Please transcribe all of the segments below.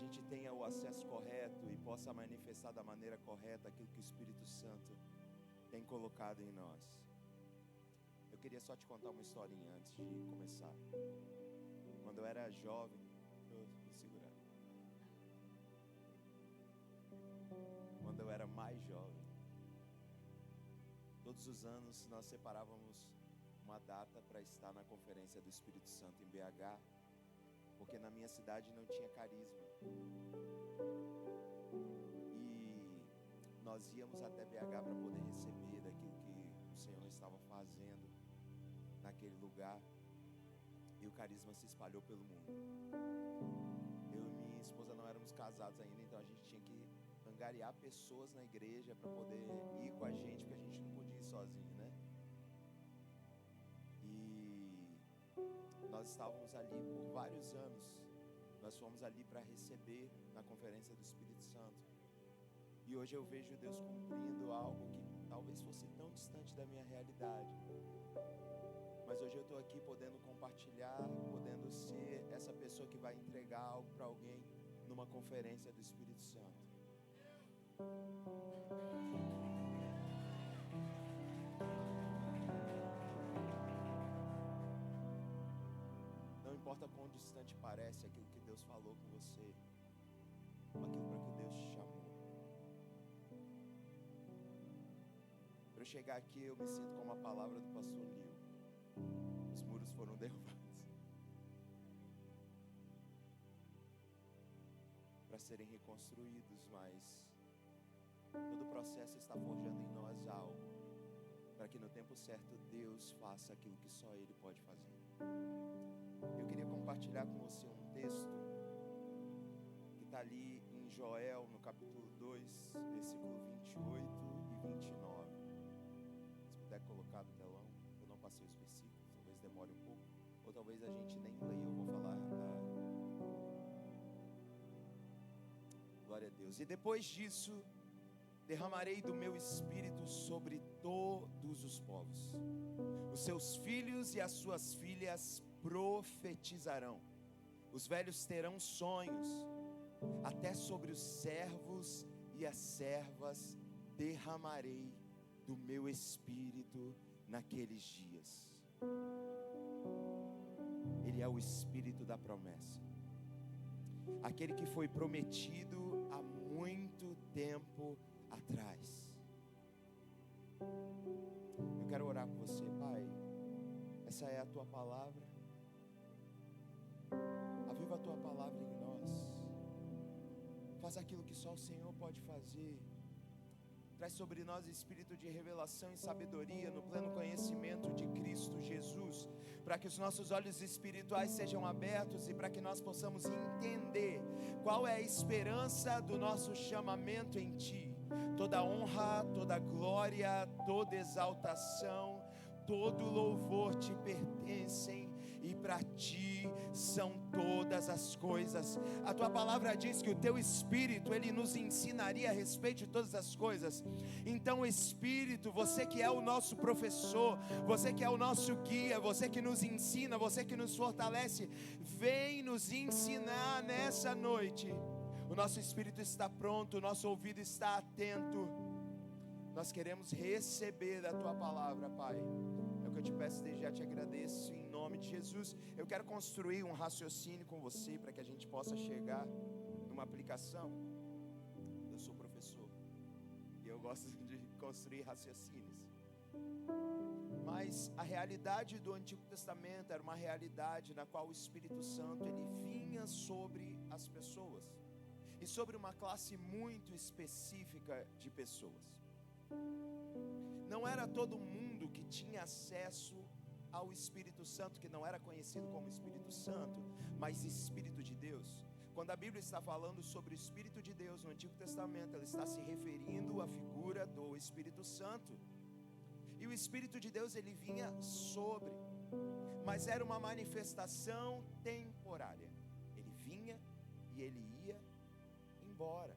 gente tenha o acesso correto e possa manifestar da maneira correta aquilo que o Espírito Santo tem colocado em nós. Eu queria só te contar uma historinha antes de começar. Quando eu era jovem, vou segurar. Quando eu era mais jovem, todos os anos nós separávamos uma data para estar na conferência do Espírito Santo em BH, porque na minha cidade não tinha carisma. E nós íamos até BH para poder receber daquilo que o Senhor estava fazendo naquele lugar. E o carisma se espalhou pelo mundo. Eu e minha esposa não éramos casados ainda, então a gente tinha que angariar pessoas na igreja para poder ir com a gente, porque a gente não podia ir sozinho, né? E nós estávamos ali por vários anos. Nós fomos ali para receber na conferência do Espírito Santo. E hoje eu vejo Deus cumprindo algo que talvez fosse tão distante da minha realidade. Mas hoje eu estou aqui podendo compartilhar, podendo ser essa pessoa que vai entregar algo para alguém numa conferência do Espírito Santo. Não importa quão distante parece aquilo que Deus falou com você, ou aquilo para que Deus te chamou. Para eu chegar aqui, eu me sinto como a palavra do pastor Nil. Os muros foram derrubados para serem reconstruídos, mas todo o processo está forjando em nós algo, para que no tempo certo Deus faça aquilo que só Ele pode fazer. Eu queria compartilhar com você um texto que está ali em Joel, no capítulo 2, versículo 28 e 29. Se puder colocar no telão, eu não passei os versículos, talvez demore um pouco, ou talvez a gente nem leia, eu vou falar. Glória a Deus. E depois disso, derramarei do meu espírito sobre todos os povos. Os seus filhos e as suas filhas profetizarão. Os velhos terão sonhos. Até sobre os servos e as servas derramarei do meu espírito naqueles dias. Ele é o espírito da promessa. Aquele que foi prometido há muito tempo atrás. Eu quero orar com você, Pai. Essa é a tua palavra. Aviva a tua palavra em nós. Faz aquilo que só o Senhor pode fazer. Traz sobre nós espírito de revelação e sabedoria no pleno conhecimento de Cristo Jesus, para que os nossos olhos espirituais sejam abertos e para que nós possamos entender qual é a esperança do nosso chamamento em Ti. Toda honra, toda glória, toda exaltação, todo louvor Te pertencem e para Ti são todas as coisas. A Tua palavra diz que o Teu Espírito, Ele nos ensinaria a respeito de todas as coisas. Então Espírito, você que é o nosso professor, você que é o nosso guia, você que nos ensina, você que nos fortalece, vem nos ensinar nessa noite. O nosso espírito está pronto, o nosso ouvido está atento. Nós queremos receber da Tua palavra, Pai. É o que eu te peço, desde já te agradeço em nome de Jesus. Eu quero construir um raciocínio com você para que a gente possa chegar numa aplicação. Eu sou professor e eu gosto de construir raciocínios. Mas a realidade do Antigo Testamento era uma realidade na qual o Espírito Santo ele vinha sobre as pessoas e sobre uma classe muito específica de pessoas. Não era todo mundo que tinha acesso ao Espírito Santo, que não era conhecido como Espírito Santo, mas Espírito de Deus. Quando a Bíblia está falando sobre o Espírito de Deus no Antigo Testamento, ela está se referindo à figura do Espírito Santo. E o Espírito de Deus ele vinha sobre, mas era uma manifestação temporária. Ele vinha e ele ia embora.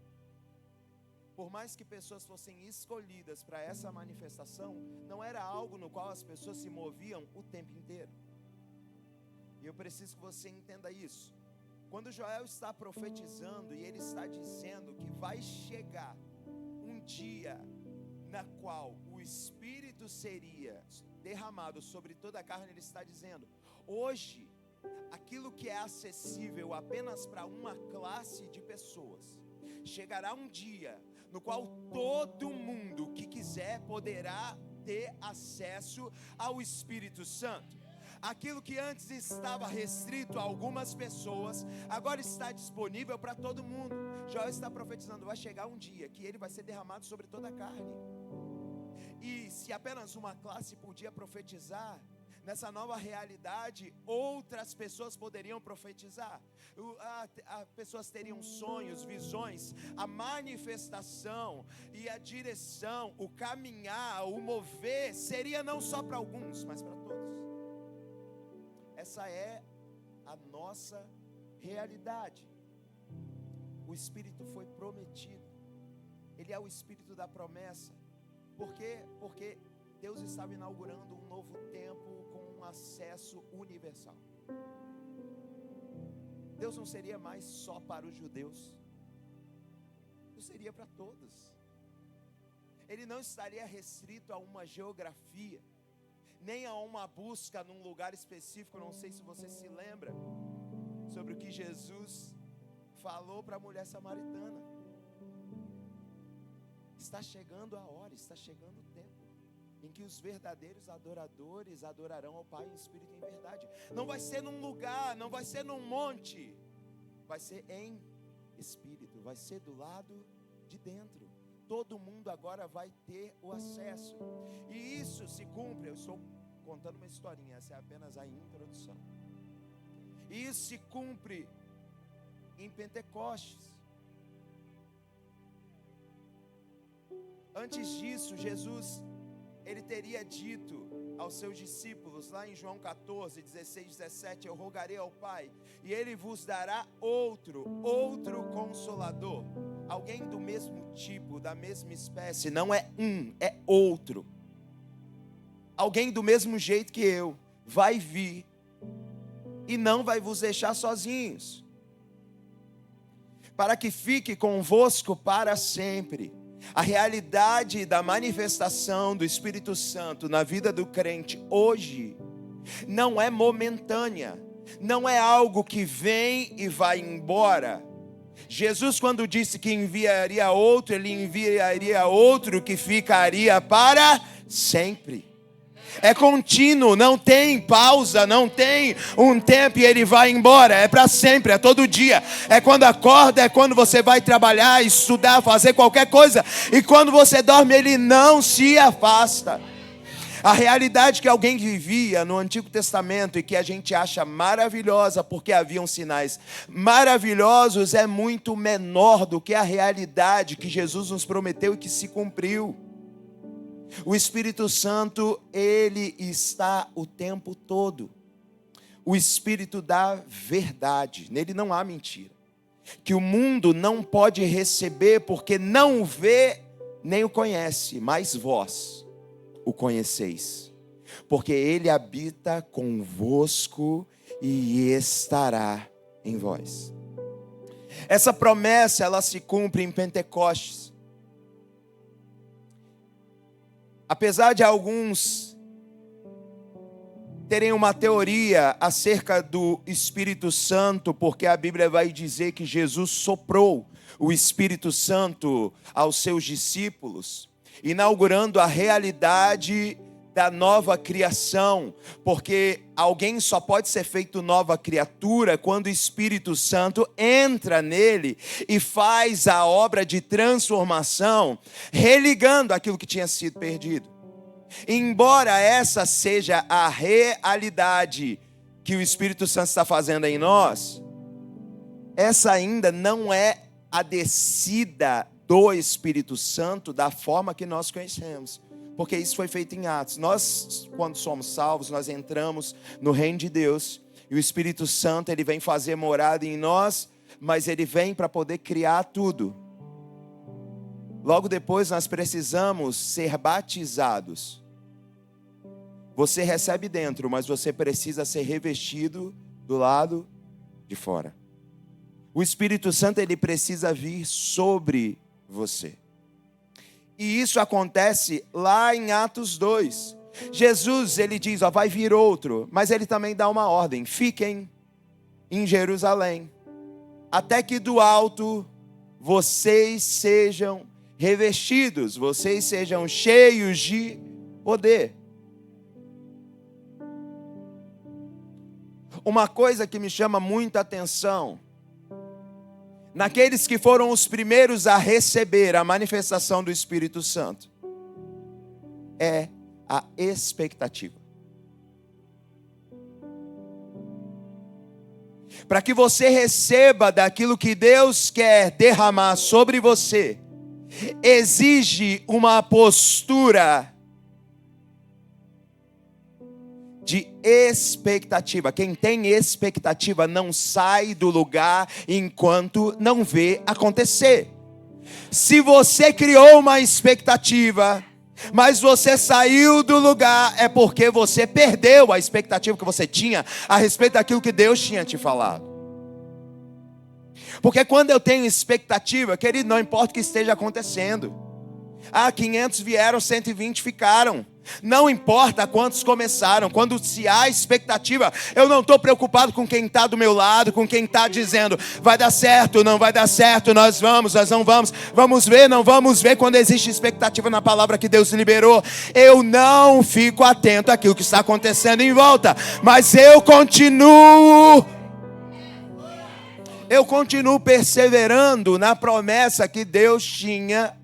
Por mais que pessoas fossem escolhidas para essa manifestação, não era algo no qual as pessoas se moviam o tempo inteiro. E eu preciso que você entenda isso. Quando Joel está profetizando e ele está dizendo que vai chegar um dia na qual o Espírito seria derramado sobre toda a carne, ele está dizendo: hoje, aquilo que é acessível apenas para uma classe de pessoas, chegará um dia no qual todo mundo que quiser poderá ter acesso ao Espírito Santo. Aquilo que antes estava restrito a algumas pessoas, agora está disponível para todo mundo. Joel está profetizando: vai chegar um dia que ele vai ser derramado sobre toda a carne. E se apenas uma classe podia profetizar, nessa nova realidade, outras pessoas poderiam profetizar. Pessoas teriam sonhos, visões. A manifestação e a direção, o caminhar, o mover, seria não só para alguns, mas para todos. Essa é a nossa realidade. O Espírito foi prometido. Ele é o Espírito da promessa. Por quê? Porque Deus estava inaugurando um novo tempo com um acesso universal. Deus não seria mais só para os judeus. Deus seria para todos. Ele não estaria restrito a uma geografia, nem a uma busca num lugar específico. Não sei se você se lembra sobre o que Jesus falou para a mulher samaritana. Está chegando a hora, está chegando o tempo em que os verdadeiros adoradores adorarão ao Pai em espírito e em verdade. Não vai ser num lugar, não vai ser num monte, vai ser em espírito, vai ser do lado de dentro. Todo mundo agora vai ter o acesso. E isso se cumpre, eu estou contando uma historinha, essa é apenas a introdução. E isso se cumpre em Pentecostes. Antes disso, Jesus, ele teria dito aos seus discípulos, lá em João 14, 16, 17, eu rogarei ao Pai, e Ele vos dará outro Consolador, alguém do mesmo tipo, da mesma espécie, não é um, é outro, alguém do mesmo jeito que eu, vai vir, e não vai vos deixar sozinhos, para que fique convosco para sempre. A realidade da manifestação do Espírito Santo na vida do crente hoje não é momentânea, não é algo que vem e vai embora. Jesus, quando disse que enviaria outro, ele enviaria outro que ficaria para sempre. É contínuo, não tem pausa, não tem um tempo e ele vai embora, é para sempre, é todo dia, é quando acorda, é quando você vai trabalhar, estudar, fazer qualquer coisa, e quando você dorme ele não se afasta. A realidade que alguém vivia no Antigo Testamento e que a gente acha maravilhosa porque haviam sinais maravilhosos é muito menor do que a realidade que Jesus nos prometeu e que se cumpriu. O Espírito Santo, ele está o tempo todo. O Espírito da verdade, nele não há mentira. Que o mundo não pode receber porque não o vê nem o conhece, mas vós o conheceis. Porque ele habita convosco e estará em vós. Essa promessa, ela se cumpre em Pentecostes. Apesar de alguns terem uma teoria acerca do Espírito Santo, porque a Bíblia vai dizer que Jesus soprou o Espírito Santo aos seus discípulos, inaugurando a realidade da nova criação, porque alguém só pode ser feito nova criatura quando o Espírito Santo entra nele e faz a obra de transformação, religando aquilo que tinha sido perdido. Embora essa seja a realidade que o Espírito Santo está fazendo em nós, essa ainda não é a descida do Espírito Santo da forma que nós conhecemos. Porque isso foi feito em Atos. Nós, quando somos salvos, nós entramos no reino de Deus. E o Espírito Santo, ele vem fazer morada em nós, mas ele vem para poder criar tudo. Logo depois, nós precisamos ser batizados. Você recebe dentro, mas você precisa ser revestido do lado de fora. O Espírito Santo, ele precisa vir sobre você. E isso acontece lá em Atos 2. Jesus, ele diz, vai vir outro, mas ele também dá uma ordem: fiquem em Jerusalém, até que do alto vocês sejam revestidos, vocês sejam cheios de poder. Uma coisa que me chama muita atenção, naqueles que foram os primeiros a receber a manifestação do Espírito Santo, é a expectativa. Para que você receba daquilo que Deus quer derramar sobre você, exige uma postura de expectativa. Quem tem expectativa não sai do lugar enquanto não vê acontecer. Se você criou uma expectativa, mas você saiu do lugar, é porque você perdeu a expectativa que você tinha a respeito daquilo que Deus tinha te falado. Porque quando eu tenho expectativa, querido, não importa o que esteja acontecendo. 500 vieram, 120 ficaram. Não importa quantos começaram. Quando se há expectativa, eu não estou preocupado com quem está do meu lado, com quem está dizendo, vai dar certo, não vai dar certo, nós não vamos, vamos ver, não vamos ver. Quando existe expectativa na palavra que Deus liberou, eu não fico atento àquilo que está acontecendo em volta, mas eu continuo perseverando na promessa que Deus tinha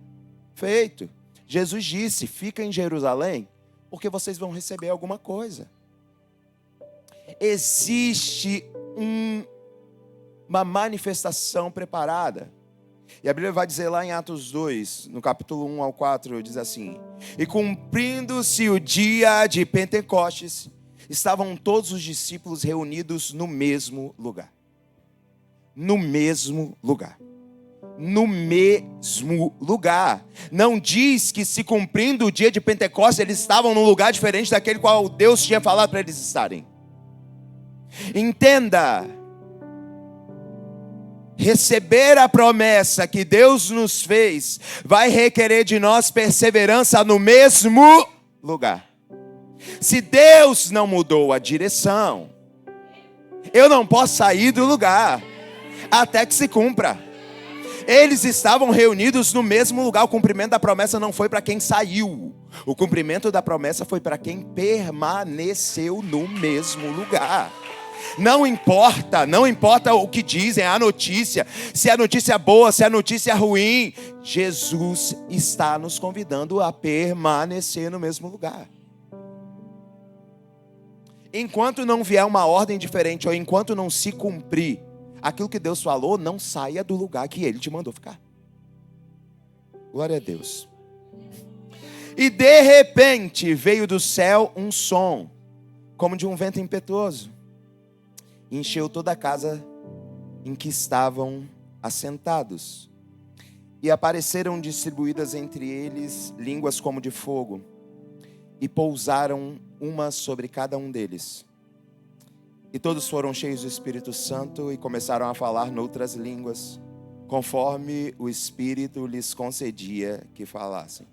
feito. Jesus disse, fica em Jerusalém, porque vocês vão receber alguma coisa. Existe uma manifestação preparada. E a Bíblia vai dizer lá em Atos 2, no capítulo 1 ao 4, diz assim: e cumprindo-se o dia de Pentecostes, estavam todos os discípulos reunidos no mesmo lugar. No mesmo lugar. No mesmo lugar. Não diz que se cumprindo o dia de Pentecostes, eles estavam num lugar diferente daquele qual Deus tinha falado para eles estarem. Entenda, receber a promessa que Deus nos fez vai requerer de nós perseverança no mesmo lugar. Se Deus não mudou a direção, eu não posso sair do lugar até que se cumpra. Eles estavam reunidos no mesmo lugar. O cumprimento da promessa não foi para quem saiu. O cumprimento da promessa foi para quem permaneceu no mesmo lugar. Não importa o que dizem, a notícia, se a notícia é boa, se a notícia é ruim. Jesus está nos convidando a permanecer no mesmo lugar. Enquanto não vier uma ordem diferente, ou enquanto não se cumprir aquilo que Deus falou, não saia do lugar que Ele te mandou ficar. Glória a Deus. E de repente veio do céu um som, como de um vento impetuoso, e encheu toda a casa em que estavam assentados. E apareceram distribuídas entre eles línguas como de fogo, e pousaram uma sobre cada um deles. E todos foram cheios do Espírito Santo e começaram a falar noutras línguas, conforme o Espírito lhes concedia que falassem.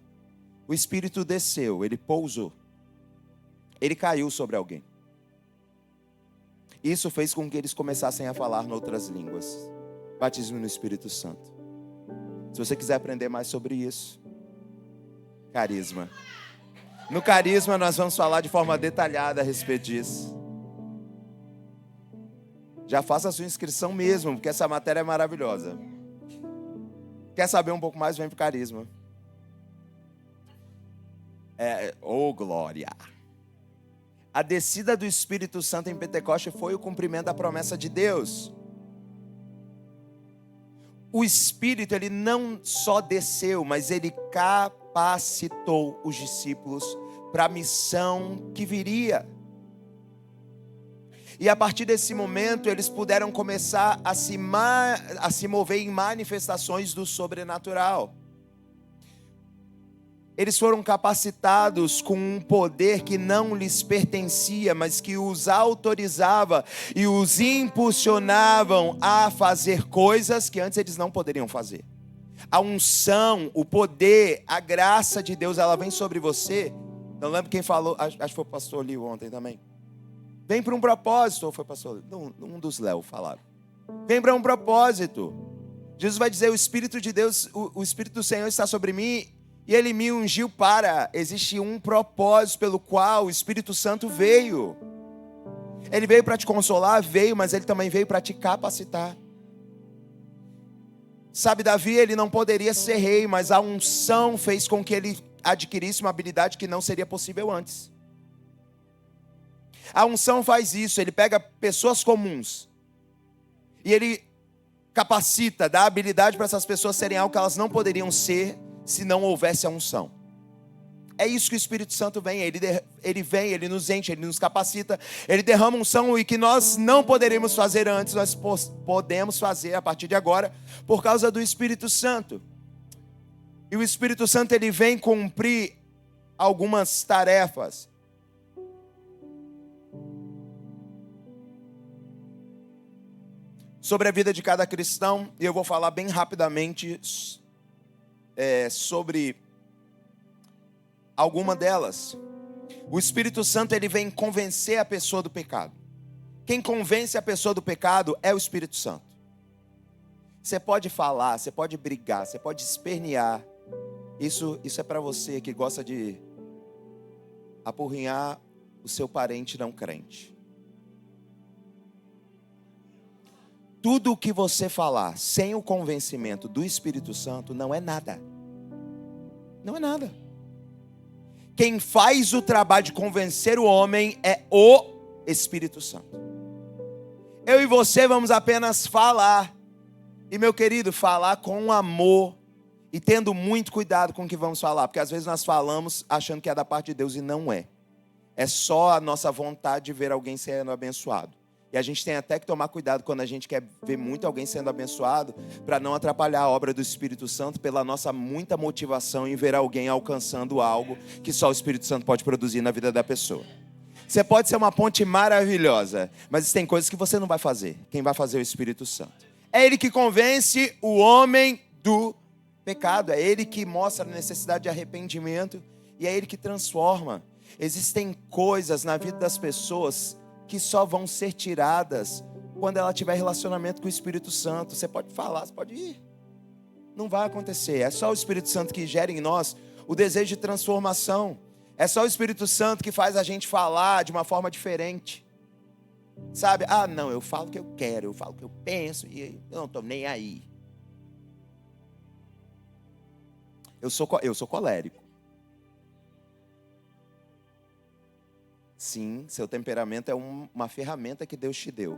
O Espírito desceu, ele pousou, ele caiu sobre alguém. Isso fez com que eles começassem a falar noutras línguas. Batismo no Espírito Santo. Se você quiser aprender mais sobre isso, carisma. No carisma nós vamos falar de forma detalhada a respeito disso. Já faça a sua inscrição mesmo, porque essa matéria é maravilhosa. Quer saber um pouco mais? Vem para o carisma. Glória. A descida do Espírito Santo em Pentecostes foi o cumprimento da promessa de Deus. O Espírito, ele não só desceu, mas ele capacitou os discípulos para a missão que viria. E a partir desse momento, eles puderam começar a se mover em manifestações do sobrenatural. Eles foram capacitados com um poder que não lhes pertencia, mas que os autorizava e os impulsionavam a fazer coisas que antes eles não poderiam fazer. A unção, o poder, a graça de Deus, ela vem sobre você. Não lembro quem falou, acho que foi o pastor Lio ontem também. Vem para um propósito, ou foi o pastor Lio? Um dos Léo falaram. Vem para um propósito. Jesus vai dizer, o Espírito de Deus, o Espírito do Senhor está sobre mim, e Ele me ungiu para... Existe um propósito pelo qual o Espírito Santo veio. Ele veio para te consolar, veio, mas Ele também veio para te capacitar. Sabe, Davi, ele não poderia ser rei, mas a unção fez com que ele adquirisse uma habilidade que não seria possível antes. A unção faz isso, ele pega pessoas comuns e ele capacita, dá habilidade para essas pessoas serem algo que elas não poderiam ser se não houvesse a unção. É isso que o Espírito Santo vem, ele vem, ele nos enche, ele nos capacita, ele derrama unção, e que nós não poderíamos fazer antes, nós podemos fazer a partir de agora, por causa do Espírito Santo. E o Espírito Santo, ele vem cumprir algumas tarefas. Sobre a vida de cada cristão, e eu vou falar bem rapidamente sobre alguma delas. O Espírito Santo, ele vem convencer a pessoa do pecado. Quem convence a pessoa do pecado é o Espírito Santo. Você pode falar, você pode brigar, você pode espernear. Isso é para você que gosta de apurrinhar o seu parente não crente. Tudo o que você falar sem o convencimento do Espírito Santo não é nada. Não é nada. Quem faz o trabalho de convencer o homem é o Espírito Santo. Eu e você vamos apenas falar. E, meu querido, falar com amor e tendo muito cuidado com o que vamos falar. Porque às vezes nós falamos achando que é da parte de Deus e não é. É só a nossa vontade de ver alguém sendo abençoado. E a gente tem até que tomar cuidado quando a gente quer ver muito alguém sendo abençoado, para não atrapalhar a obra do Espírito Santo pela nossa muita motivação em ver alguém alcançando algo que só o Espírito Santo pode produzir na vida da pessoa. Você pode ser uma ponte maravilhosa, mas tem coisas que você não vai fazer. Quem vai fazer é o Espírito Santo. É Ele que convence o homem do pecado, é Ele que mostra a necessidade de arrependimento e é Ele que transforma. Existem coisas na vida das pessoas que só vão ser tiradas quando ela tiver relacionamento com o Espírito Santo. Você pode falar, você pode ir. Não vai acontecer. É só o Espírito Santo que gera em nós o desejo de transformação. É só o Espírito Santo que faz a gente falar de uma forma diferente. Sabe? Ah, não, eu falo o que eu quero, eu falo o que eu penso e eu não estou nem aí. Eu sou colérico. Sim, seu temperamento é uma ferramenta que Deus te deu.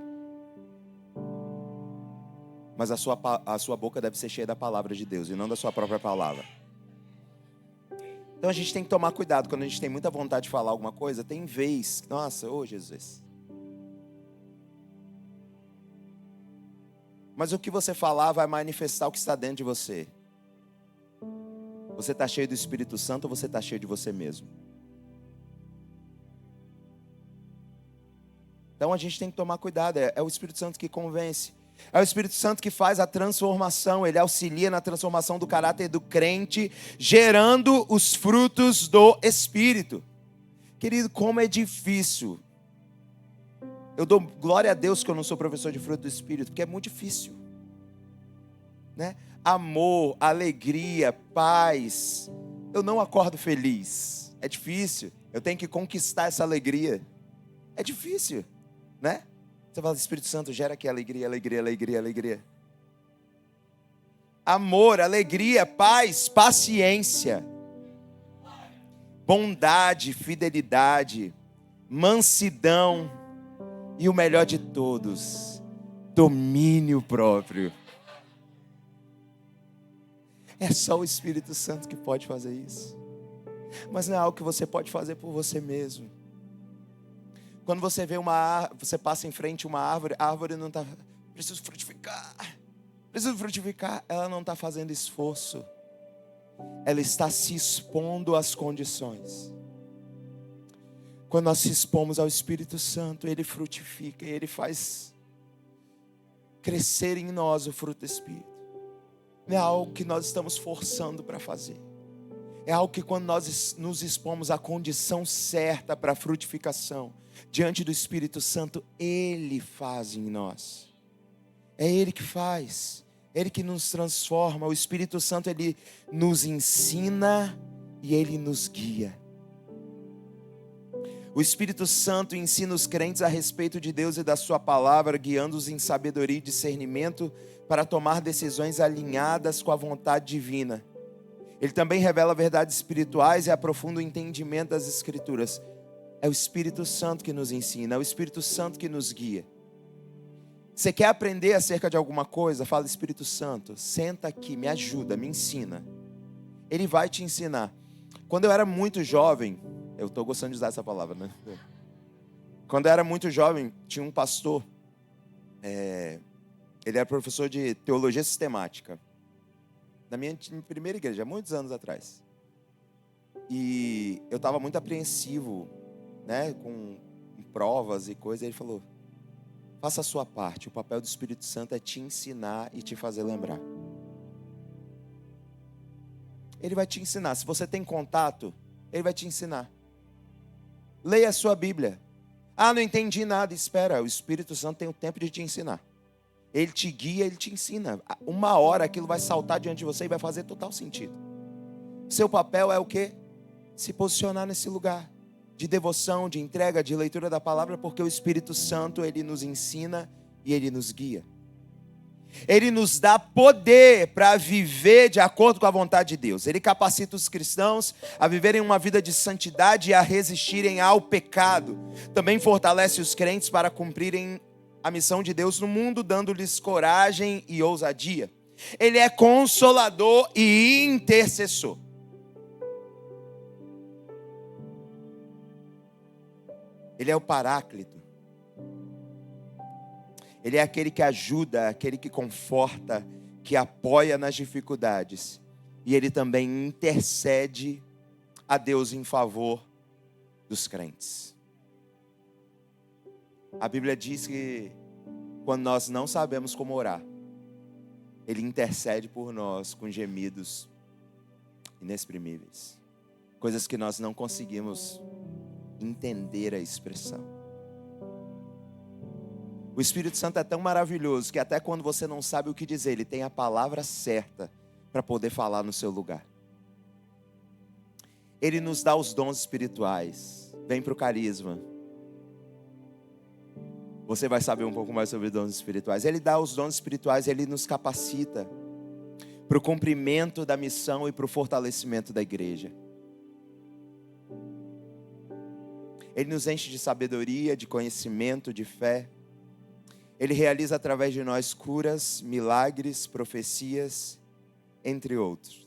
Mas a sua boca deve ser cheia da palavra de Deus e não da sua própria palavra. Então a gente tem que tomar cuidado quando a gente tem muita vontade de falar alguma coisa. Tem vez, nossa, ô Jesus. Mas o que você falar vai manifestar o que está dentro de você. Você está cheio do Espírito Santo ou você está cheio de você mesmo? Então a gente tem que tomar cuidado, é o Espírito Santo que convence. É o Espírito Santo que faz a transformação, ele auxilia na transformação do caráter do crente, gerando os frutos do Espírito. Querido, como é difícil. Eu dou glória a Deus que eu não sou professor de fruto do Espírito, porque é muito difícil, né? Amor, alegria, paz. Eu não acordo feliz, é difícil. Eu tenho que conquistar essa alegria. É difícil, né? Você fala, Espírito Santo, gera aqui alegria, alegria, alegria, alegria. Amor, alegria, paz, paciência, bondade, fidelidade, mansidão e o melhor de todos, domínio próprio. É só o Espírito Santo que pode fazer isso. Mas não é algo que você pode fazer por você mesmo. Quando você vê você passa em frente a uma árvore, a árvore não está, preciso frutificar, ela não está fazendo esforço. ela está se expondo às condições. Quando nós se expomos ao Espírito Santo, Ele frutifica, Ele faz crescer em nós o fruto do Espírito. Não é algo que nós estamos forçando para fazer. É algo que quando nós nos expomos à condição certa para a frutificação, diante do Espírito Santo, Ele faz em nós. É Ele que faz, Ele que nos transforma. O Espírito Santo, Ele nos ensina e Ele nos guia. O Espírito Santo ensina os crentes a respeito de Deus e da sua palavra, guiando-os em sabedoria e discernimento para tomar decisões alinhadas com a vontade divina. Ele também revela verdades espirituais e aprofunda o entendimento das Escrituras. É o Espírito Santo que nos ensina, é o Espírito Santo que nos guia. Você quer aprender acerca de alguma coisa? Fala: Espírito Santo, senta aqui, me ajuda, me ensina. Ele vai te ensinar. Quando eu era muito jovem, eu estou gostando de usar essa palavra, né? Quando eu era muito jovem, tinha um pastor, ele era professor de teologia sistemática, na minha primeira igreja, muitos anos atrás. E eu estava muito apreensivo, né, com provas e coisas. Ele falou: faça a sua parte, o papel do Espírito Santo é te ensinar e te fazer lembrar. Ele vai te ensinar. Se você tem contato, Ele vai te ensinar. Leia a sua Bíblia. Ah, não entendi nada. Espera, o Espírito Santo tem o tempo de te ensinar. Ele te guia, Ele te ensina. Uma hora aquilo vai saltar diante de você e vai fazer total sentido. Seu papel é o quê? Se posicionar nesse lugar de devoção, de entrega, de leitura da palavra, porque o Espírito Santo, Ele nos ensina e Ele nos guia. Ele nos dá poder para viver de acordo com a vontade de Deus. Ele capacita os cristãos a viverem uma vida de santidade e a resistirem ao pecado. Também fortalece os crentes para cumprirem a missão de Deus no mundo, dando-lhes coragem e ousadia. Ele é consolador e intercessor. Ele é o Paráclito. Ele é aquele que ajuda, aquele que conforta, que apoia nas dificuldades. E Ele também intercede a Deus em favor dos crentes. A Bíblia diz que quando nós não sabemos como orar, Ele intercede por nós com gemidos inexprimíveis. Coisas que nós não conseguimos entender a expressão. O Espírito Santo é tão maravilhoso que até quando você não sabe o que dizer, Ele tem a palavra certa para poder falar no seu lugar. Ele nos dá os dons espirituais. Vem para o carisma. Você vai saber um pouco mais sobre dons espirituais. Ele dá os dons espirituais, Ele nos capacita para o cumprimento da missão e para o fortalecimento da igreja. Ele nos enche de sabedoria, de conhecimento, de fé. Ele realiza através de nós curas, milagres, profecias, entre outros.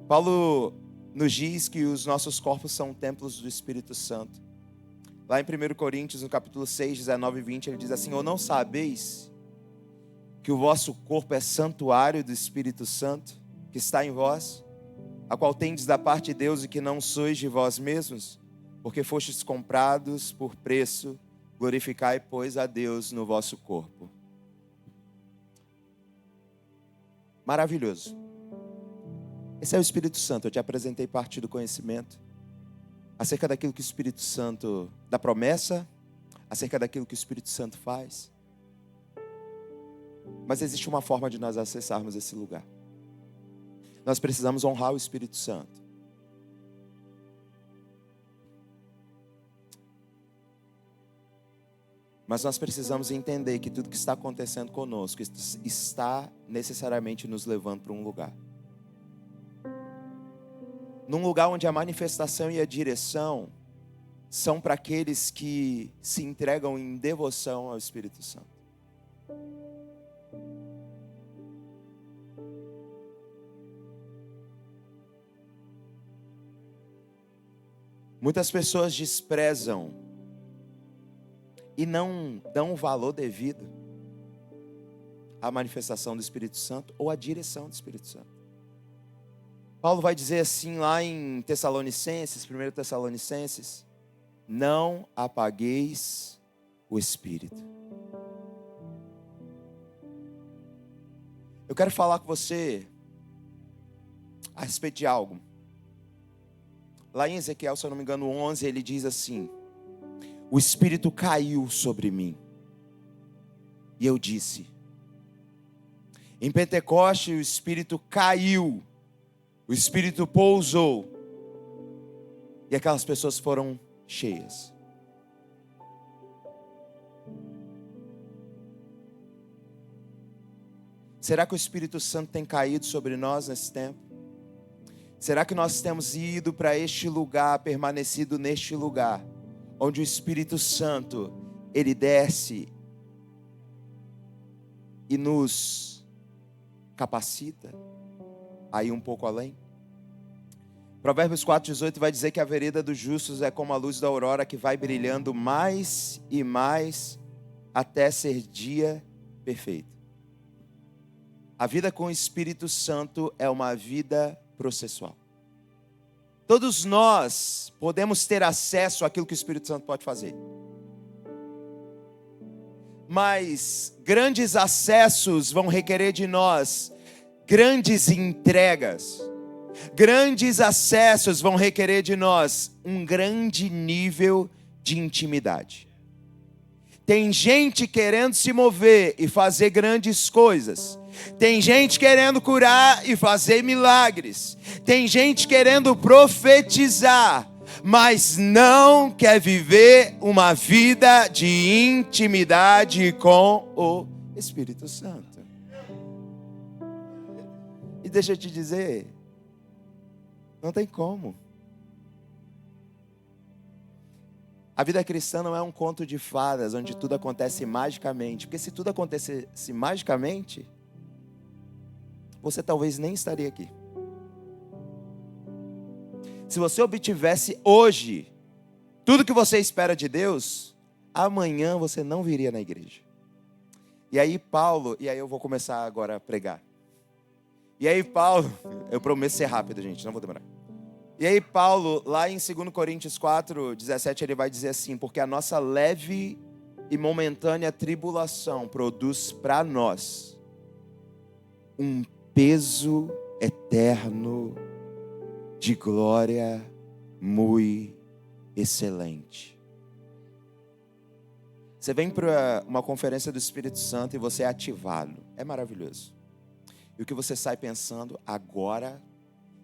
Paulo nos diz que os nossos corpos são templos do Espírito Santo. Lá em 1 Coríntios, no capítulo 6, 19 e 20, ele diz assim: ou não sabeis que o vosso corpo é santuário do Espírito Santo, que está em vós, a qual tendes da parte de Deus e que não sois de vós mesmos, porque fostes comprados por preço. Glorificai, pois, a Deus no vosso corpo. Maravilhoso. Esse é o Espírito Santo. Eu te apresentei parte do conhecimento acerca daquilo que o Espírito Santo, da promessa, acerca daquilo que o Espírito Santo faz. Mas existe uma forma de nós acessarmos esse lugar. Nós precisamos honrar o Espírito Santo. Mas nós precisamos entender que tudo que está acontecendo conosco está necessariamente nos levando para um lugar. Num lugar onde a manifestação e a direção são para aqueles que se entregam em devoção ao Espírito Santo. Muitas pessoas desprezam e não dão o valor devido à manifestação do Espírito Santo ou à direção do Espírito Santo. Paulo vai dizer assim lá em Tessalonicenses, 1 Tessalonicenses: não apagueis o Espírito. Eu quero falar com você a respeito de algo. Lá em Ezequiel, se eu não me engano, 11, ele diz assim: o Espírito caiu sobre mim. E eu disse. Em Pentecoste, o Espírito caiu. O Espírito pousou. E aquelas pessoas foram cheias. Será que o Espírito Santo tem caído sobre nós nesse tempo? Será que nós temos ido para este lugar, permanecido neste lugar, onde o Espírito Santo, ele desce e nos capacita a ir um pouco além? Provérbios 4,18 vai dizer que a vereda dos justos é como a luz da aurora que vai brilhando mais e mais até ser dia perfeito. A vida com o Espírito Santo é uma vida processual. Todos nós podemos ter acesso àquilo que o Espírito Santo pode fazer. Mas grandes acessos vão requerer de nós grandes entregas. Grandes acessos vão requerer de nós um grande nível de intimidade. Tem gente querendo se mover e fazer grandes coisas. Tem gente querendo curar e fazer milagres. Tem gente querendo profetizar, mas não quer viver uma vida de intimidade com o Espírito Santo. E deixa eu te dizer, não tem como. A vida cristã não é um conto de fadas, onde tudo acontece magicamente. Porque se tudo acontecesse magicamente, você talvez nem estaria aqui. Se você obtivesse hoje tudo que você espera de Deus, amanhã você não viria na igreja. E aí Paulo, e aí eu vou começar agora a pregar. E aí Paulo, eu prometo ser rápido, gente, não vou demorar. E aí Paulo, lá em 2 Coríntios 4:17, ele vai dizer assim: porque a nossa leve e momentânea tribulação produz para nós um peso eterno de glória muito excelente. Você vem para uma conferência do Espírito Santo e você é ativado. É maravilhoso. E o que você sai pensando? Agora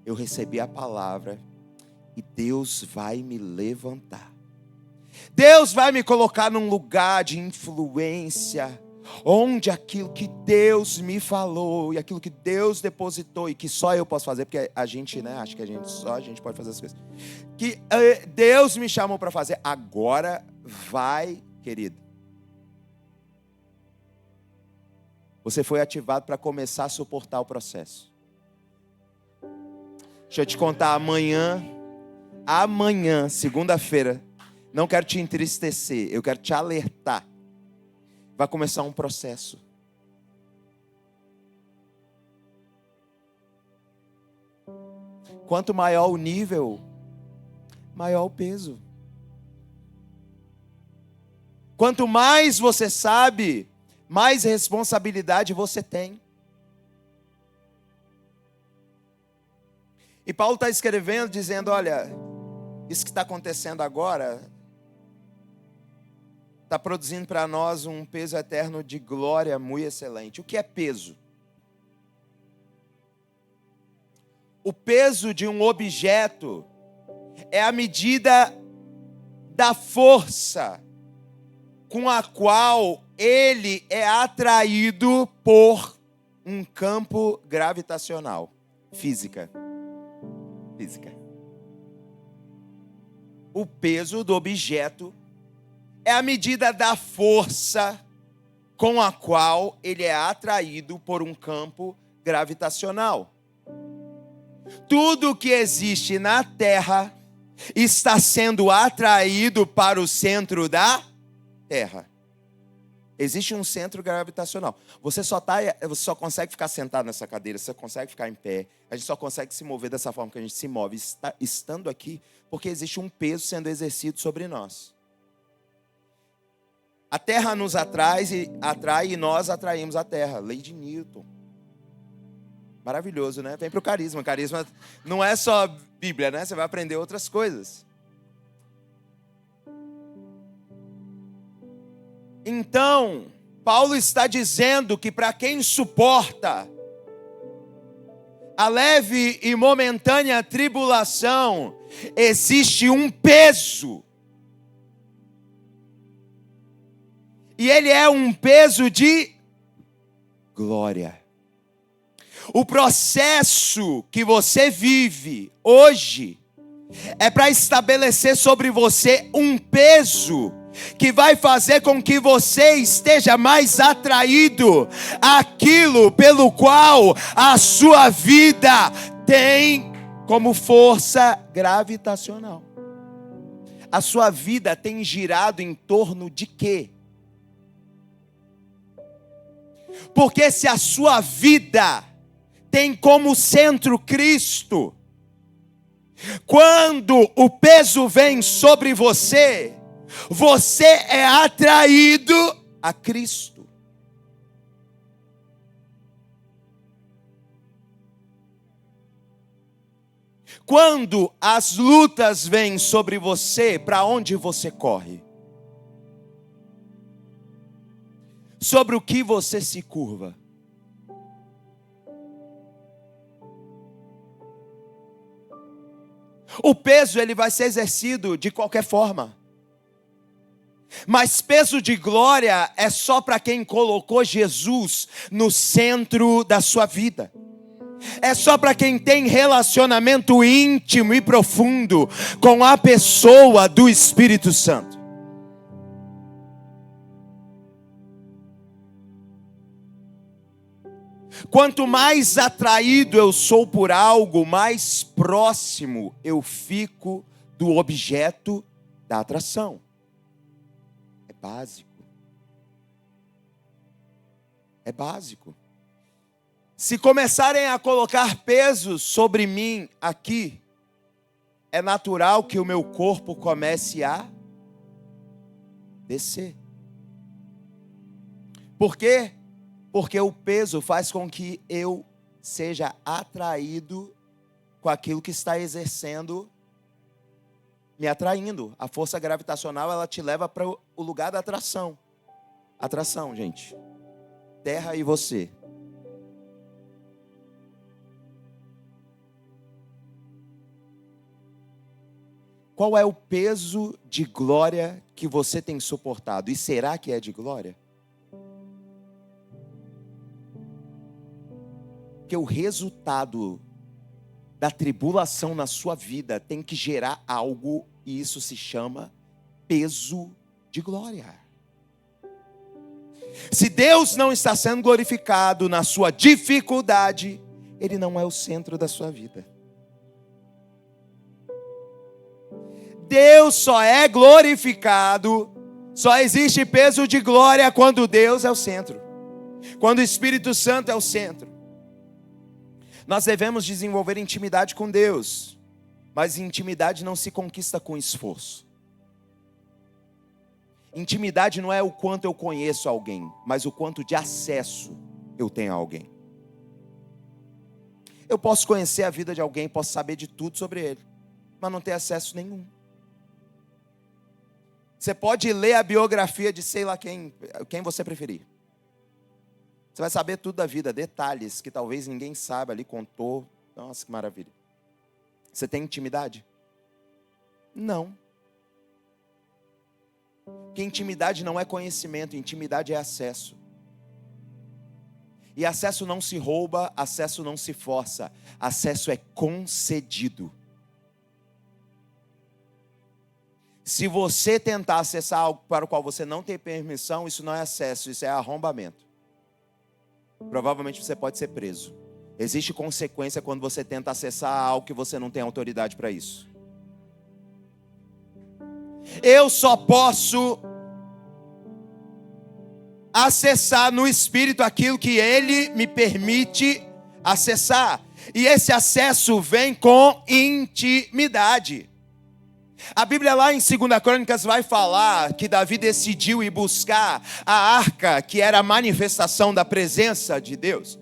eu recebi a palavra e Deus vai me levantar. Deus vai me colocar num lugar de influência, onde aquilo que Deus me falou e aquilo que Deus depositou e que só eu posso fazer, porque a gente, acha que a gente pode fazer as coisas, que Deus me chamou para fazer, agora vai, querido. Você foi ativado para começar a suportar o processo. Deixa eu te contar, amanhã, segunda-feira, não quero te entristecer, eu quero te alertar. Vai começar um processo. Quanto maior o nível, maior o peso. Quanto mais você sabe, mais responsabilidade você tem. E Paulo está escrevendo, dizendo, olha, isso que está acontecendo agora está produzindo para nós um peso eterno de glória muito excelente. O que é peso? O peso de um objeto é a medida da força com a qual ele é atraído por um campo gravitacional. Física. O peso do objeto é a medida da força com a qual ele é atraído por um campo gravitacional. Tudo que existe na Terra está sendo atraído para o centro da Terra. Existe um centro gravitacional. Você só consegue ficar sentado nessa cadeira, você consegue ficar em pé. A gente só consegue se mover dessa forma que a gente se move, estando aqui, porque existe um peso sendo exercido sobre nós. A Terra nos atrai e nós atraímos a Terra. Lei de Newton. Maravilhoso, né? Vem para o carisma. Carisma não é só Bíblia, né? Você vai aprender outras coisas. Então, Paulo está dizendo que para quem suporta a leve e momentânea tribulação, existe um peso. E ele é um peso de glória. O processo que você vive hoje é para estabelecer sobre você um peso que vai fazer com que você esteja mais atraído àquilo pelo qual a sua vida tem como força gravitacional. A sua vida tem girado em torno de quê? Porque se a sua vida tem como centro Cristo, quando o peso vem sobre você, você é atraído a Cristo. Quando as lutas vêm sobre você, para onde você corre? Sobre o que você se curva? O peso ele vai ser exercido de qualquer forma. Mas peso de glória é só para quem colocou Jesus no centro da sua vida. É só para quem tem relacionamento íntimo e profundo com a pessoa do Espírito Santo. Quanto mais atraído eu sou por algo, mais próximo eu fico do objeto da atração. É básico. É básico. Se começarem a colocar pesos sobre mim aqui, é natural que o meu corpo comece a descer. Por quê? Porque o peso faz com que eu seja atraído com aquilo que está exercendo, me atraindo. A força gravitacional, ela te leva para o lugar da atração. Atração, gente. Terra e você. Qual é o peso de glória que você tem suportado? E será que é de glória? Porque o resultado da tribulação na sua vida tem que gerar algo, e isso se chama peso de glória. Se Deus não está sendo glorificado na sua dificuldade, Ele não é o centro da sua vida. Deus só é glorificado, só existe peso de glória quando Deus é o centro, quando o Espírito Santo é o centro. Nós devemos desenvolver intimidade com Deus, mas intimidade não se conquista com esforço. Intimidade não é o quanto eu conheço alguém, mas o quanto de acesso eu tenho a alguém. Eu posso conhecer a vida de alguém, posso saber de tudo sobre ele, mas não ter acesso nenhum. Você pode ler a biografia de sei lá quem você preferir. Você vai saber tudo da vida, detalhes que talvez ninguém saiba, ali contou. Nossa, que maravilha. Você tem intimidade? Não. Porque intimidade não é conhecimento, intimidade é acesso. E acesso não se rouba, acesso não se força, acesso é concedido. Se você tentar acessar algo para o qual você não tem permissão, isso não é acesso, isso é arrombamento. Provavelmente você pode ser preso. Existe consequência quando você tenta acessar algo que você não tem autoridade para isso. Eu só posso acessar no Espírito aquilo que Ele me permite acessar. E esse acesso vem com intimidade. A Bíblia lá em 2 Crônicas vai falar que Davi decidiu ir buscar a arca, que era a manifestação da presença de Deus.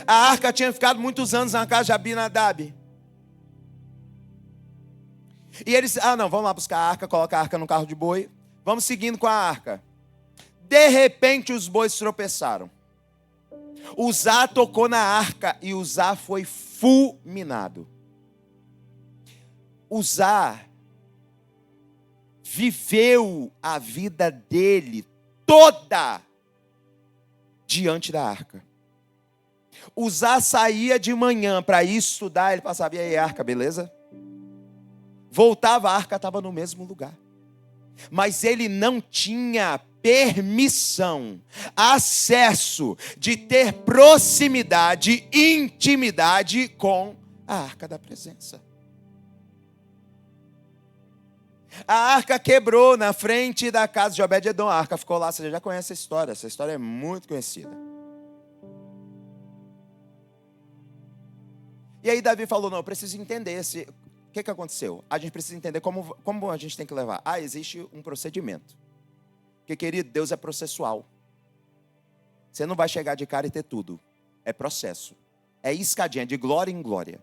A arca tinha ficado muitos anos na casa de Abinadab. E eles, não, vamos lá buscar a arca, coloca a arca no carro de boi. Vamos seguindo com a arca. De repente os bois tropeçaram. Uzá tocou na arca e Uzá foi fulminado. Uzá viveu a vida dele toda diante da arca. Uzá saía de manhã para ir estudar, ele passava, e aí, arca, beleza? Voltava, a arca estava no mesmo lugar. Mas ele não tinha permissão, acesso de ter proximidade, intimidade com a arca da presença. A arca quebrou na frente da casa de Obed-edom. A arca ficou lá, você já conhece essa história é muito conhecida. E aí Davi falou, não, eu preciso entender o que aconteceu. A gente precisa entender como a gente tem que levar. Existe um procedimento. Porque, querido, Deus é processual. Você não vai chegar de cara e ter tudo. É processo. É escadinha, de glória em glória.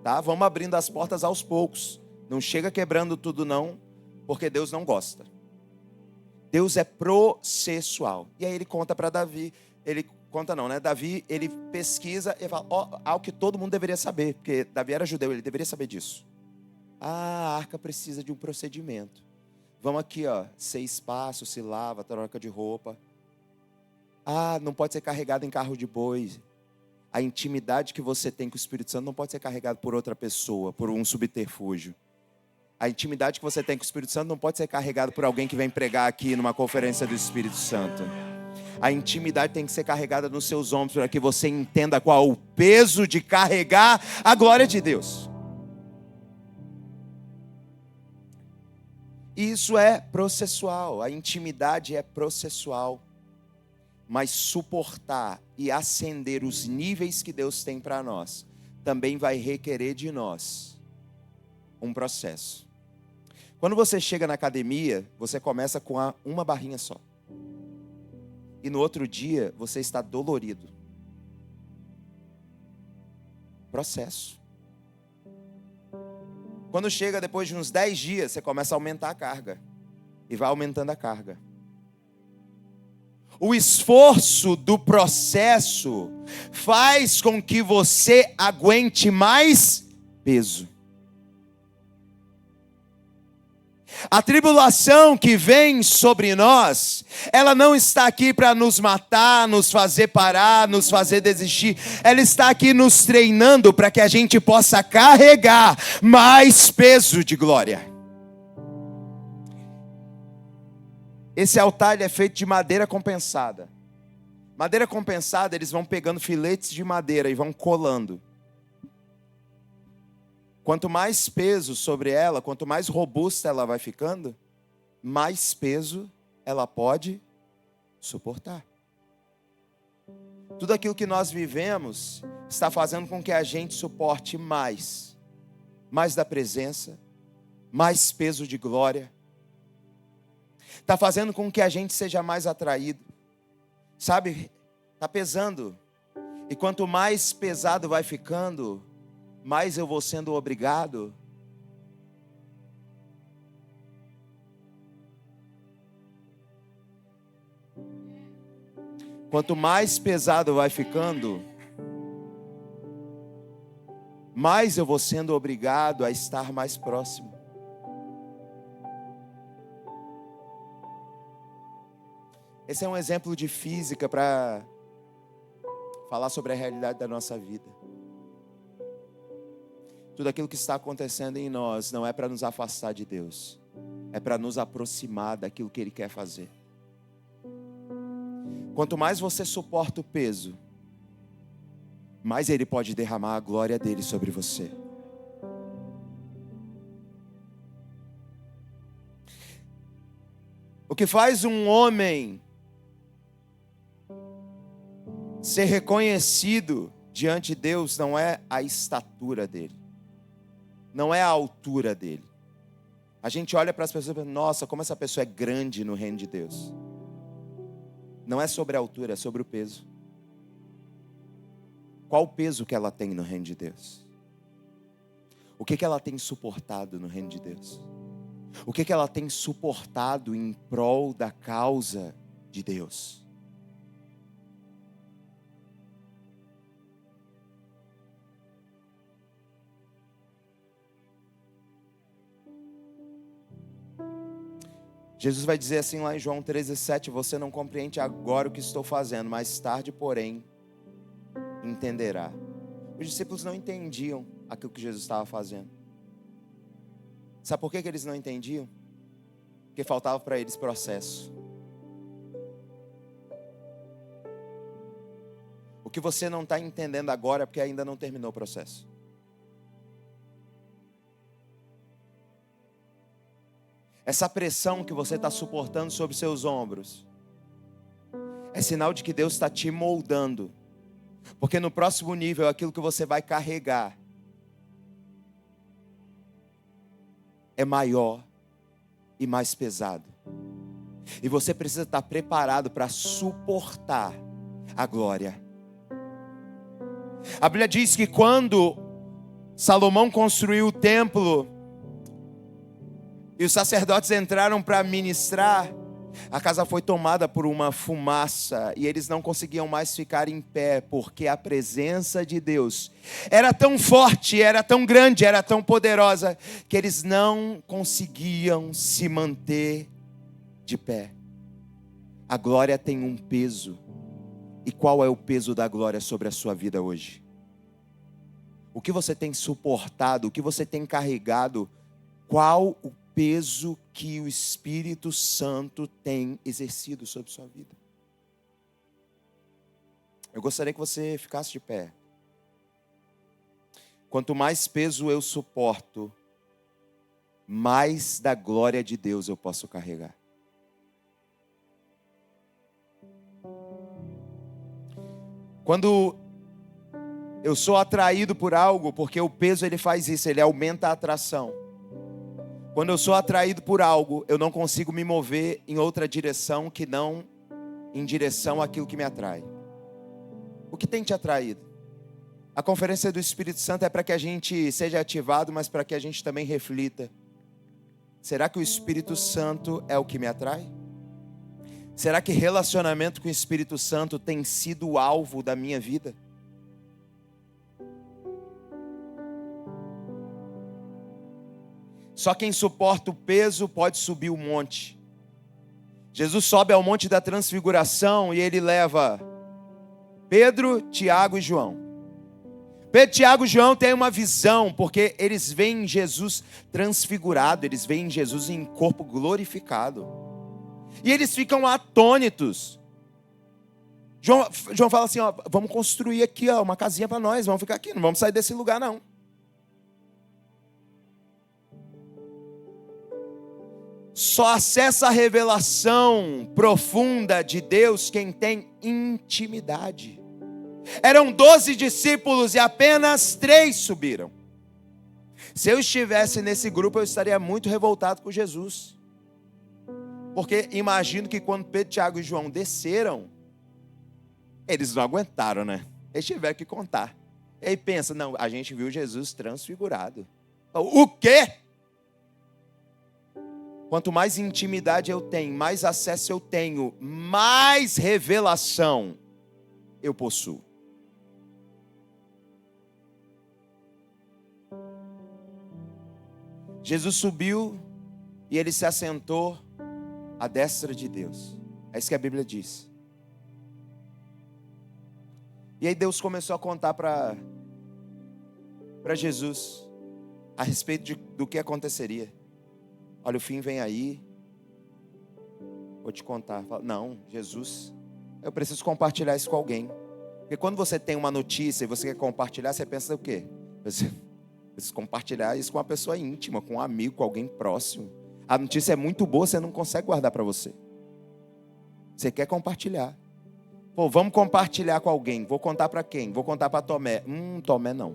Tá? Vamos abrindo as portas aos poucos. Não chega quebrando tudo não, porque Deus não gosta. Deus é processual. E aí ele conta para Davi, Davi, ele pesquisa e fala, algo que todo mundo deveria saber, porque Davi era judeu, ele deveria saber disso. A arca precisa de um procedimento. Vamos aqui, 6 passos, se lava, troca de roupa. Não pode ser carregado em carro de boi. A intimidade que você tem com o Espírito Santo não pode ser carregada por outra pessoa, por um subterfúgio. A intimidade que você tem com o Espírito Santo não pode ser carregada por alguém que vem pregar aqui numa conferência do Espírito Santo. A intimidade tem que ser carregada nos seus ombros para que você entenda qual é o peso de carregar a glória de Deus. Isso é processual, a intimidade é processual. Mas suportar e ascender os níveis que Deus tem para nós também vai requerer de nós um processo. Quando você chega na academia, você começa com uma barrinha só. E no outro dia, você está dolorido. Processo. Quando chega depois de uns 10 dias, você começa a aumentar a carga. E vai aumentando a carga. O esforço do processo faz com que você aguente mais peso. A tribulação que vem sobre nós, ela não está aqui para nos matar, nos fazer parar, nos fazer desistir. Ela está aqui nos treinando para que a gente possa carregar mais peso de glória. Esse altar ele é feito de madeira compensada. Madeira compensada, eles vão pegando filetes de madeira e vão colando. Quanto mais peso sobre ela, quanto mais robusta ela vai ficando, mais peso ela pode suportar. Tudo aquilo que nós vivemos está fazendo com que a gente suporte mais da presença, mais peso de glória. Está fazendo com que a gente seja mais atraído. Sabe, está pesando. E quanto mais pesado vai ficando, mais eu vou sendo obrigado. Quanto mais pesado vai ficando, mais eu vou sendo obrigado a estar mais próximo. Esse é um exemplo de física para falar sobre a realidade da nossa vida. Tudo aquilo que está acontecendo em nós não é para nos afastar de Deus, é para nos aproximar daquilo que Ele quer fazer. Quanto mais você suporta o peso, mais Ele pode derramar a glória dEle sobre você. O que faz um homem ser reconhecido diante de Deus não é a estatura dele, não é a altura dele. A gente olha para as pessoas e pensa, nossa, como essa pessoa é grande no reino de Deus. Não é sobre a altura, é sobre o peso. Qual o peso que ela tem no reino de Deus? O que ela tem suportado no reino de Deus? O que ela tem suportado em prol da causa de Deus? Jesus vai dizer assim lá em João 13:7, você não compreende agora o que estou fazendo, mais tarde, porém, entenderá. Os discípulos não entendiam aquilo que Jesus estava fazendo. Sabe por que eles não entendiam? Porque faltava para eles processo. O que você não está entendendo agora é porque ainda não terminou o processo. Essa pressão que você está suportando sobre seus ombros é sinal de que Deus está te moldando. Porque no próximo nível, aquilo que você vai carregar é maior e mais pesado. E você precisa estar preparado para suportar a glória. A Bíblia diz que quando Salomão construiu o templo e os sacerdotes entraram para ministrar, a casa foi tomada por uma fumaça e eles não conseguiam mais ficar em pé, porque a presença de Deus era tão forte, era tão grande, era tão poderosa, que eles não conseguiam se manter de pé. A glória tem um peso. E qual é o peso da glória sobre a sua vida hoje? O que você tem suportado, o que você tem carregado, qual o peso que o Espírito Santo tem exercido sobre sua vida? Eu gostaria que você ficasse de pé. Quanto mais peso eu suporto, mais da glória de Deus eu posso carregar. Quando eu sou atraído por algo, porque o peso ele faz isso, ele aumenta a atração. Quando eu sou atraído por algo, eu não consigo me mover em outra direção que não em direção àquilo que me atrai. O que tem te atraído? A conferência do Espírito Santo é para que a gente seja ativado, mas para que a gente também reflita. Será que o Espírito Santo é o que me atrai? Será que relacionamento com o Espírito Santo tem sido o alvo da minha vida? Só quem suporta o peso pode subir o monte. Jesus sobe ao monte da transfiguração e ele leva Pedro, Tiago e João. Pedro, Tiago e João têm uma visão, porque eles veem Jesus transfigurado, eles veem Jesus em corpo glorificado. E eles ficam atônitos. João fala assim, ó, vamos construir aqui ó, uma casinha para nós, vamos ficar aqui, não vamos sair desse lugar não. Só acessa a revelação profunda de Deus quem tem intimidade. Eram 12 discípulos e apenas 3 subiram. Se eu estivesse nesse grupo, eu estaria muito revoltado com Jesus. Porque imagino que quando Pedro, Tiago e João desceram, eles não aguentaram, né? Eles tiveram que contar. E aí pensa, não, a gente viu Jesus transfigurado. O quê? Quanto mais intimidade eu tenho, mais acesso eu tenho, mais revelação eu possuo. Jesus subiu e ele se assentou à destra de Deus. É isso que a Bíblia diz. E aí Deus começou a contar para Jesus a respeito do que aconteceria. Olha, o fim vem aí. Vou te contar. Não, Jesus, eu preciso compartilhar isso com alguém. Porque quando você tem uma notícia e você quer compartilhar, você pensa o quê? Você precisa compartilhar isso com uma pessoa íntima, com um amigo, com alguém próximo. A notícia é muito boa, você não consegue guardar para você. Você quer compartilhar. Pô, vamos compartilhar com alguém. Vou contar para quem? Vou contar para Tomé. Tomé não.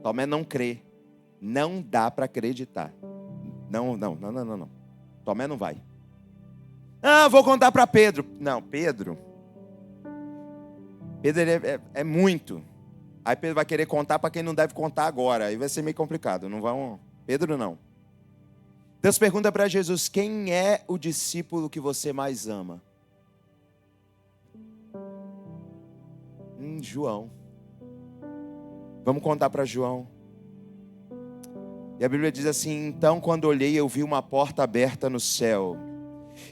Tomé não crê. Não dá para acreditar. Não. Tomé não vai. Vou contar para Pedro. Não, Pedro é muito. Aí Pedro vai querer contar para quem não deve contar agora. Aí vai ser meio complicado. Não vão. Pedro não. Deus pergunta para Jesus: quem é o discípulo que você mais ama? João. Vamos contar para João. E a Bíblia diz assim: então quando olhei eu vi uma porta aberta no céu.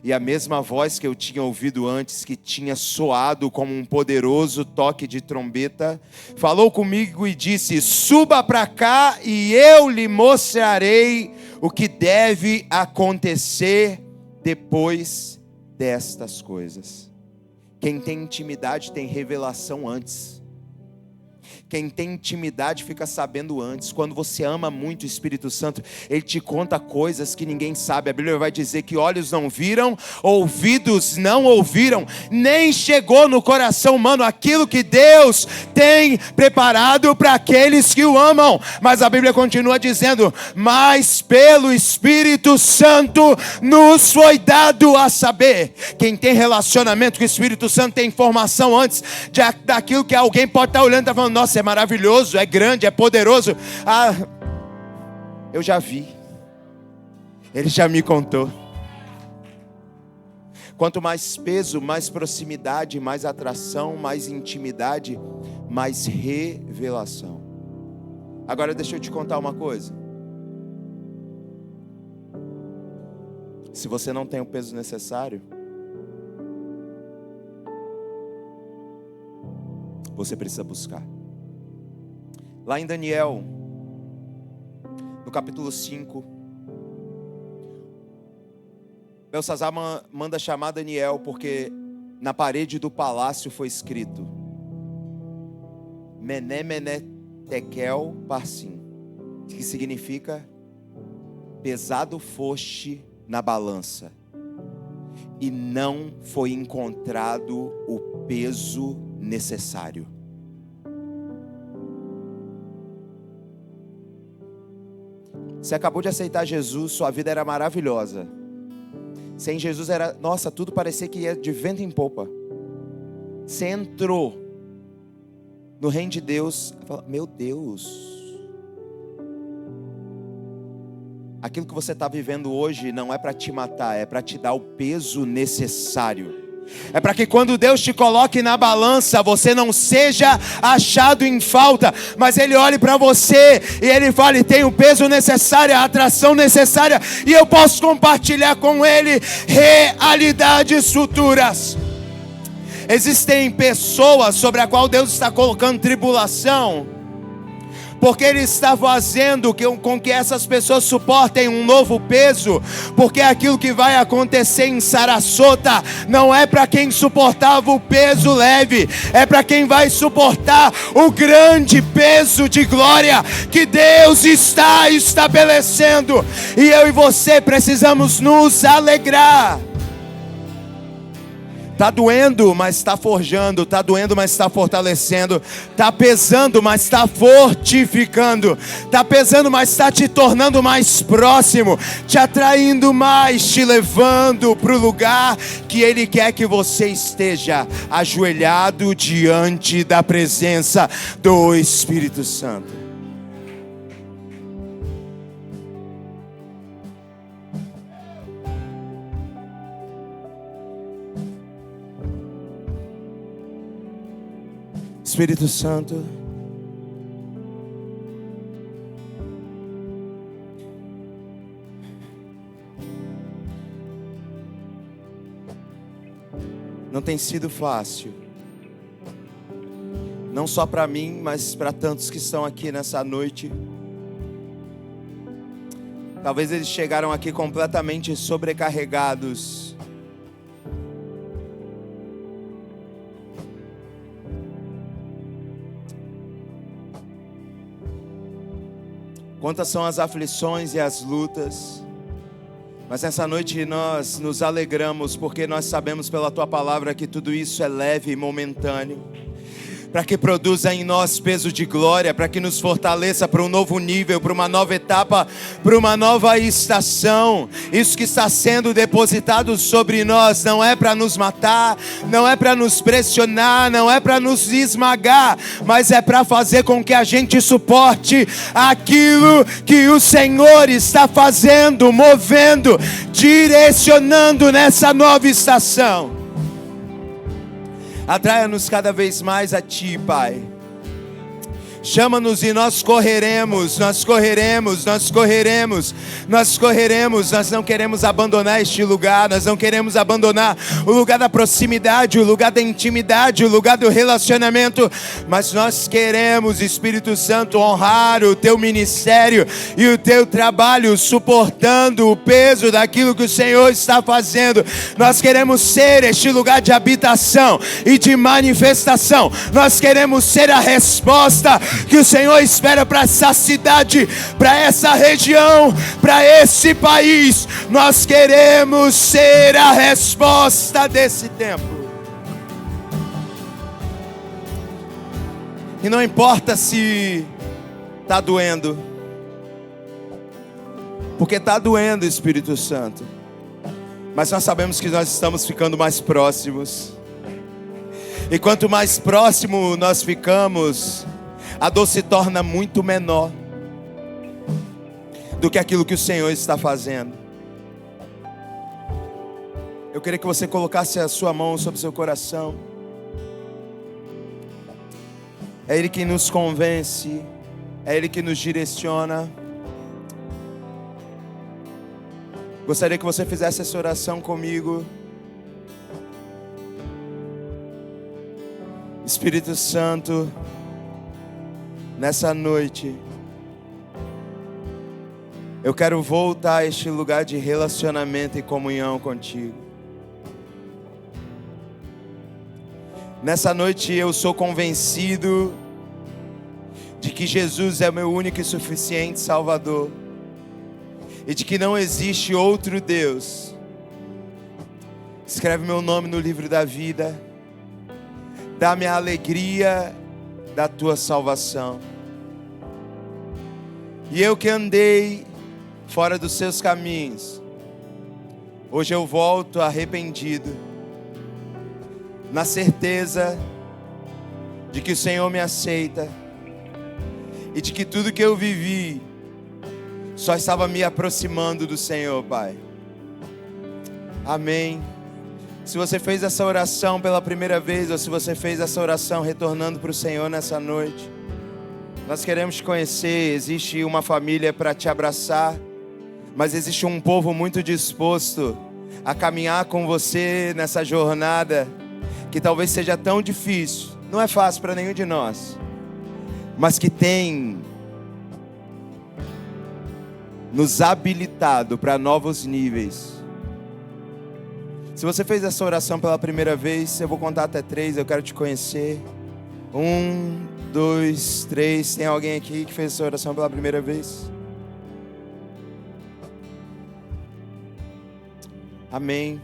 E a mesma voz que eu tinha ouvido antes, que tinha soado como um poderoso toque de trombeta, falou comigo e disse: suba para cá e eu lhe mostrarei o que deve acontecer depois destas coisas. Quem tem intimidade tem revelação antes. Quem tem intimidade fica sabendo antes. Quando você ama muito o Espírito Santo, Ele te conta coisas que ninguém sabe. A Bíblia vai dizer que olhos não viram, ouvidos não ouviram, nem chegou no coração humano aquilo que Deus tem preparado para aqueles que o amam. Mas a Bíblia continua dizendo: mas pelo Espírito Santo nos foi dado a saber. Quem tem relacionamento com o Espírito Santo tem informação antes daquilo que alguém pode estar olhando e estar falando: nossa, é maravilhoso, é grande, é poderoso. Eu já vi. Ele já me contou. Quanto mais peso, mais proximidade, mais atração, mais intimidade, mais revelação. Agora deixa eu te contar uma coisa. Se você não tem o peso necessário, você precisa buscar. Lá em Daniel, no capítulo 5, Belsazar manda chamar Daniel, porque na parede do palácio foi escrito: Mené, Mené, Tekel, Parsim, que significa: pesado foste na balança, e não foi encontrado o peso necessário. Você acabou de aceitar Jesus, sua vida era maravilhosa. Sem Jesus era, nossa, tudo parecia que ia de vento em popa. Você entrou no reino de Deus, fala: meu Deus, aquilo que você está vivendo hoje não é para te matar, é para te dar o peso necessário. É para que quando Deus te coloque na balança, você não seja achado em falta, mas Ele olhe para você e Ele fale: tem o peso necessário, a atração necessária, e eu posso compartilhar com Ele realidades futuras. Existem pessoas sobre a qual Deus está colocando tribulação, porque Ele está fazendo com que essas pessoas suportem um novo peso, porque aquilo que vai acontecer em Sarasota não é para quem suportava o peso leve, é para quem vai suportar o grande peso de glória que Deus está estabelecendo, e eu e você precisamos nos alegrar. Está doendo, mas está forjando. Está doendo, mas está fortalecendo. Está pesando, mas está fortificando. Está pesando, mas está te tornando mais próximo, te atraindo mais, te levando para o lugar que Ele quer que você esteja, ajoelhado diante da presença do Espírito Santo. Espírito Santo, não tem sido fácil, não só para mim, mas para tantos que estão aqui nessa noite. Talvez eles chegaram aqui completamente sobrecarregados. Quantas são as aflições e as lutas, Mas nessa noite nós nos alegramos, porque nós sabemos pela Tua palavra que tudo isso é leve e momentâneo, para que produza em nós peso de glória, para que nos fortaleça para um novo nível, para uma nova etapa, para uma nova estação. Isso que está sendo depositado sobre nós não é para nos matar, não é para nos pressionar, não é para nos esmagar, mas é para fazer com que a gente suporte aquilo que o Senhor está fazendo, movendo, direcionando nessa nova estação. Atraia-nos cada vez mais a Ti, Pai. Chama-nos e nós correremos, nós correremos, nós correremos, nós correremos. Nós não queremos abandonar este lugar, nós não queremos abandonar o lugar da proximidade, o lugar da intimidade, o lugar do relacionamento, mas nós queremos, Espírito Santo, honrar o Teu ministério e o Teu trabalho, suportando o peso daquilo que o Senhor está fazendo. Nós queremos ser este lugar de habitação e de manifestação. Nós queremos ser a resposta que o Senhor espera para essa cidade, para essa região, para esse país. Nós queremos ser a resposta desse tempo. E não importa se está doendo, porque está doendo, Espírito Santo, mas nós sabemos que nós estamos ficando mais próximos. E quanto mais próximo nós ficamos, a dor se torna muito menor do que aquilo que o Senhor está fazendo. Eu queria que você colocasse a sua mão sobre o seu coração. É Ele quem nos convence, é Ele que nos direciona. Gostaria que você fizesse essa oração comigo. Espírito Santo, nessa noite, eu quero voltar a este lugar de relacionamento e comunhão contigo. Nessa noite eu sou convencido de que Jesus é o meu único e suficiente Salvador, e de que não existe outro Deus. Escreve meu nome no livro da vida, dá-me a alegria da tua salvação. E eu que andei fora dos seus caminhos, hoje eu volto arrependido, na certeza de que o Senhor me aceita e de que tudo que eu vivi só estava me aproximando do Senhor, Pai. Amém. Se você fez essa oração pela primeira vez, ou se você fez essa oração retornando para o Senhor nessa noite, nós queremos te conhecer. Existe uma família para te abraçar, mas existe um povo muito disposto a caminhar com você nessa jornada, que talvez seja tão difícil, não é fácil para nenhum de nós, mas que tem nos habilitado para novos níveis. Se você fez essa oração pela primeira vez, eu vou contar até 3, eu quero te conhecer. 1, 2, 3. Tem alguém aqui que fez essa oração pela primeira vez? Amém.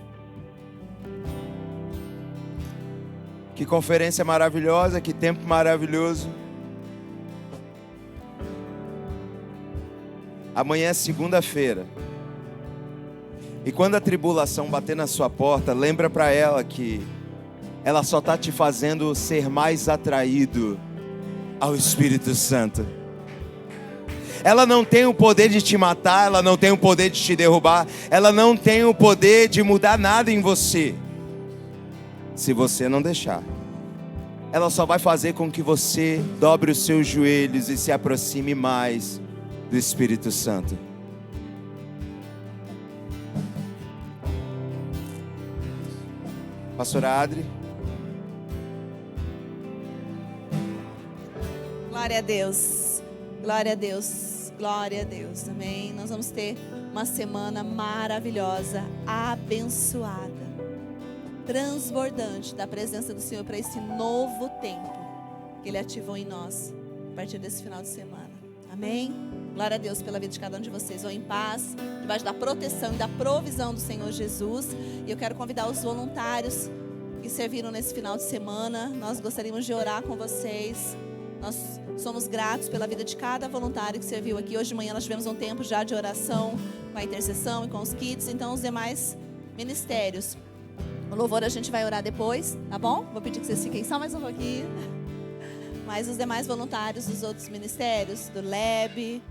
Que conferência maravilhosa, que tempo maravilhoso. Amanhã é segunda-feira. E quando a tribulação bater na sua porta, lembra para ela que ela só está te fazendo ser mais atraído ao Espírito Santo. Ela não tem o poder de te matar, ela não tem o poder de te derrubar, ela não tem o poder de mudar nada em você, se você não deixar. Ela só vai fazer com que você dobre os seus joelhos e se aproxime mais do Espírito Santo. Pastora Adri. Glória a Deus, glória a Deus, glória a Deus, amém. Nós vamos ter uma semana maravilhosa, abençoada, transbordante da presença do Senhor para esse novo tempo que Ele ativou em nós a partir desse final de semana, amém. Glória a Deus pela vida de cada um de vocês. Vão em paz, debaixo da proteção e da provisão do Senhor Jesus. E eu quero convidar os voluntários que serviram nesse final de semana. Nós gostaríamos de orar com vocês. Nós somos gratos pela vida de cada voluntário que serviu aqui. Hoje de manhã nós tivemos um tempo já de oração com a intercessão e com os kids. Então os demais ministérios, o louvor a gente vai orar depois, tá bom? Vou pedir que vocês fiquem só mais um pouquinho. Mas os demais voluntários dos outros ministérios, do LEB,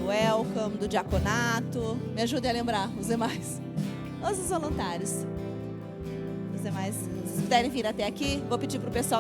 do Welcome, do Diaconato, me ajudem a lembrar os demais. Todos os voluntários. Os demais, se puderem vir até aqui, vou pedir para o pessoal